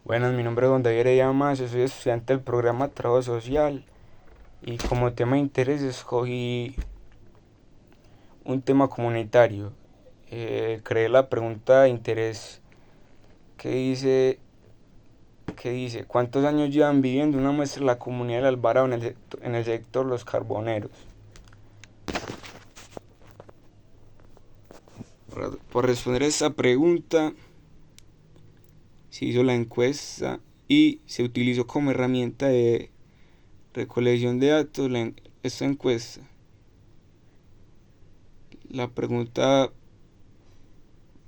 Buenas, mi nombre es Don David Heredia Mazo, soy estudiante del programa Trabajo Social y como tema de interés escogí un tema comunitario. Creé la pregunta de interés que dice, ¿cuántos años llevan viviendo una muestra de la comunidad del Alvarado en el sector Los Carboneros? Por responder a esta pregunta se hizo la encuesta y se utilizó como herramienta de recolección de datos esta encuesta. La pregunta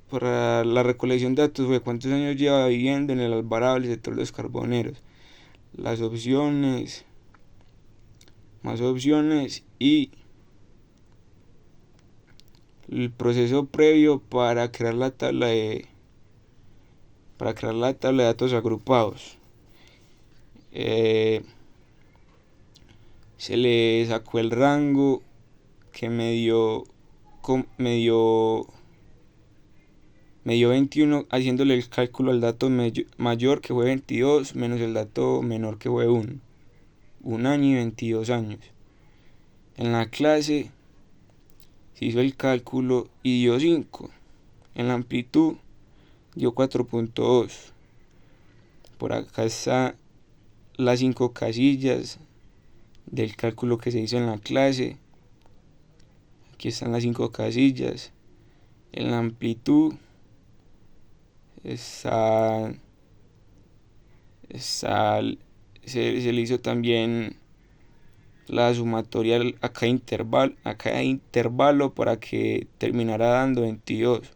para la recolección de datos fue: ¿cuántos años lleva viviendo en el Alvarado del sector de los Carboneros? Las opciones, más opciones y el proceso previo para crear la tabla de datos agrupados. Se le sacó el rango que me dio 21, haciéndole el cálculo al dato mayor, que fue 22, menos el dato menor, que fue 1. 1 año y 22 años. En la clase se hizo el cálculo y dio 5. En la amplitud dio 4.2. Por acá están las 5 casillas del cálculo que se hizo en la clase. Aquí están las 5 casillas. En la amplitud está, se le hizo también la sumatoria a cada intervalo para que terminara dando 22.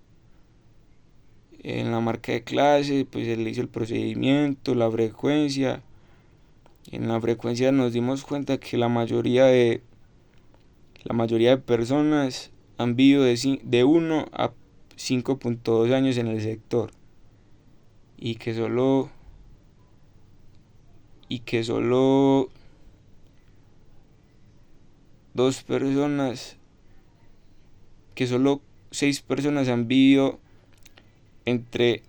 En la marca de clase pues se le hizo el procedimiento, la frecuencia. En la frecuencia nos dimos cuenta que la mayoría de personas han vivido de 1 a 5.2 años en el sector y que solo dos personas, que solo 6 personas han vivido entre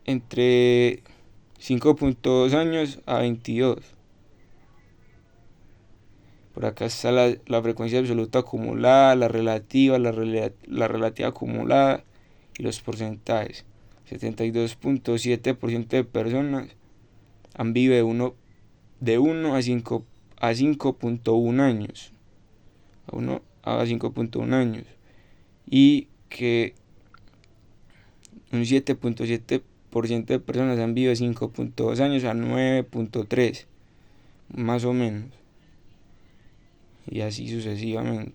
5.2 años a 22. Por acá está la frecuencia absoluta acumulada, la relativa, la relativa acumulada y los porcentajes. 72.7% de personas han vivido de 1 a 5.1 años. A 5.1 años. Y que un 7.7% de personas han vivido de 5.2 años a 9.3, más o menos. Y así sucesivamente.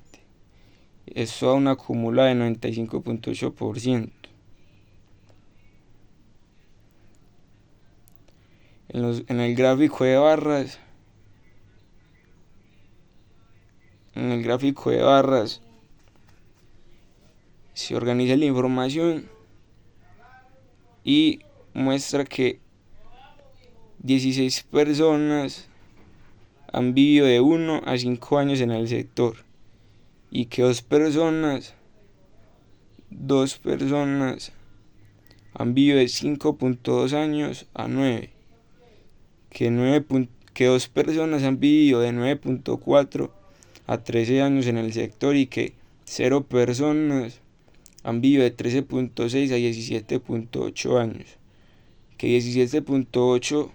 Eso da una acumulada de 95.8%. En el gráfico de barras, se organiza la información y muestra que 16 personas han vivido de 1 a 5 años en el sector y que dos personas han vivido de 5.2 años a 9, que 2 personas han vivido de 9.4 a 13 años en el sector y que 0 personas han vivido de 13.6 a 17.8 años, que 17.8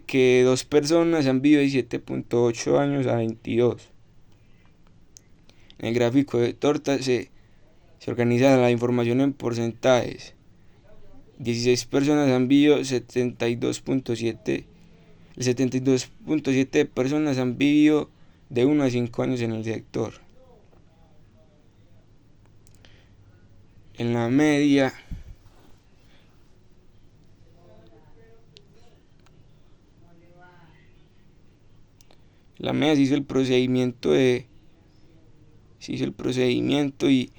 que 2 personas han vivido de 17.8 años a 22. En el gráfico de torta se organiza la información en porcentajes. 16 personas han vivido 72.7. El 72.7 de personas han vivido de 1 a 5 años en el sector. En la media, se hizo el procedimiento y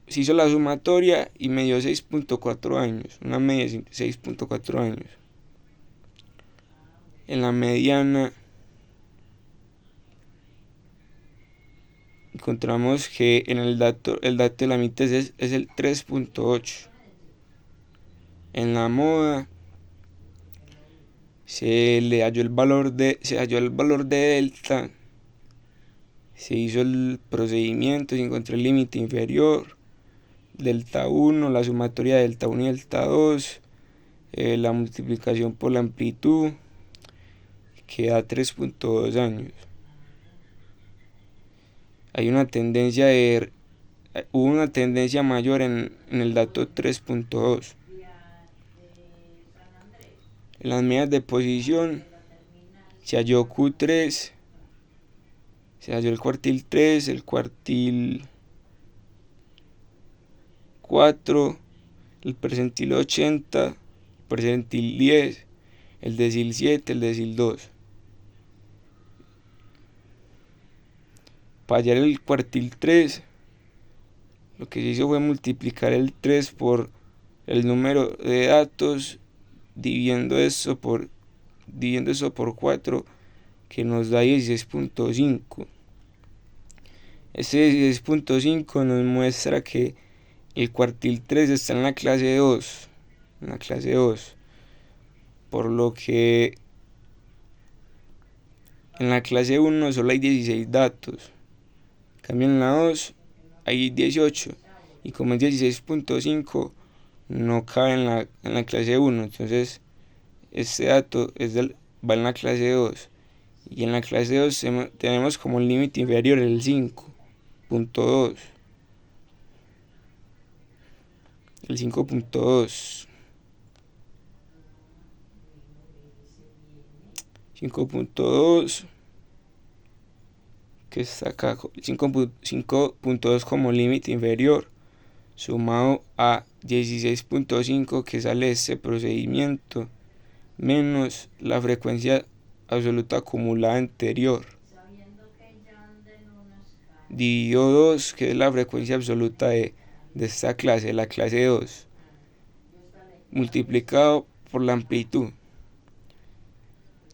se hizo la sumatoria y me dio 6.4 años, una media de 6.4 años. En la mediana encontramos que en el dato de la mitad es el 3.8. En la moda se halló el valor de delta, se hizo el procedimiento, se encontró el límite inferior, delta 1, la sumatoria de delta 1 y delta 2, la multiplicación por la amplitud, que da 3.2 años. Hubo una tendencia mayor en el dato 3.2. En las medidas de posición se halló Q3, se halló el cuartil 3, el cuartil 4, el percentil 80, el percentil 10, el decil 7, el decil 2. Para hallar el cuartil 3, lo que se hizo fue multiplicar el 3 por el número de datos, dividiendo eso por 4, que nos da 16.5. Ese 16.5 nos muestra que el cuartil 3 está en la clase 2, por lo que en la clase 1 solo hay 16 datos, en cambio en la 2 hay 18, y como es 16.5 no cabe en la clase 1, entonces este dato va en la clase 2, y en la clase 2 tenemos como límite inferior el 5.2. El 5.2. 5.2, que está acá, 5.2 como límite inferior, sumado a 16.5 que sale de este procedimiento, menos la frecuencia absoluta acumulada anterior, dividido 2, que es la frecuencia absoluta de esta clase, la clase 2, multiplicado por la amplitud,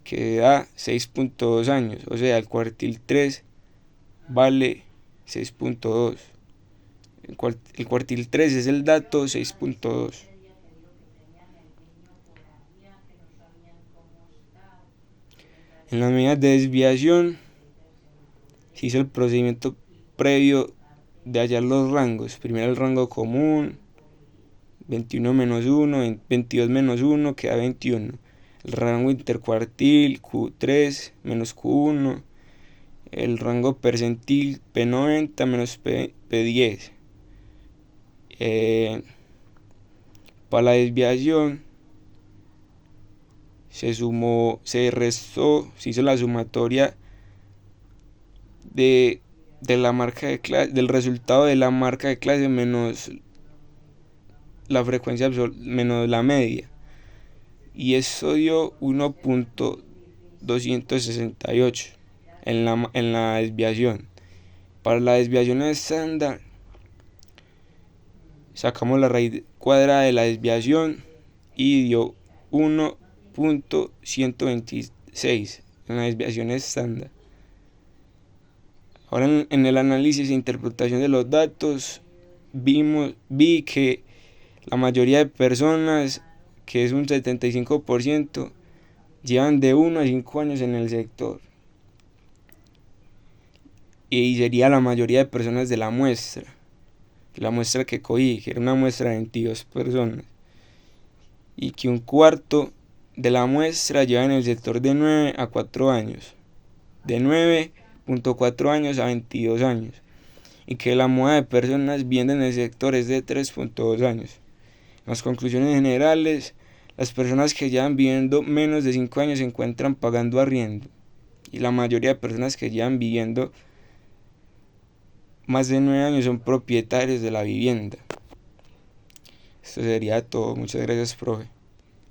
que da 6.2 años, o sea, el cuartil 3 vale 6.2. El cuartil 3 es el dato 6.2. En las medidas de desviación se hizo el procedimiento previo de hallar los rangos. Primero el rango común, 21 menos 1, 22 menos 1, queda 21. El rango intercuartil, Q3 menos Q1. El rango percentil, P90 menos P10. Para la desviación se restó, se hizo la sumatoria de la marca de clase, del resultado de la marca de clase menos la frecuencia menos la media, y eso dio 1.268 en la desviación. Para la desviación estándar sacamos la raíz cuadrada de la desviación y dio 1.126 en la desviación estándar. Ahora en el análisis e interpretación de los datos vi que la mayoría de personas, que es un 75%, llevan de 1 a 5 años en el sector, y sería la mayoría de personas de la muestra que cogí, que era una muestra de 22 personas, y que un cuarto de la muestra lleva en el sector de 9 a 4 años, de 9.4 años a 22 años, y que la moda de personas viviendo en el sector es de 3.2 años. Las conclusiones generales: las personas que llevan viviendo menos de 5 años se encuentran pagando arriendo, y la mayoría de personas que llevan viviendo más de 9 años son propietarios de la vivienda. Esto sería todo. Muchas gracias, profe.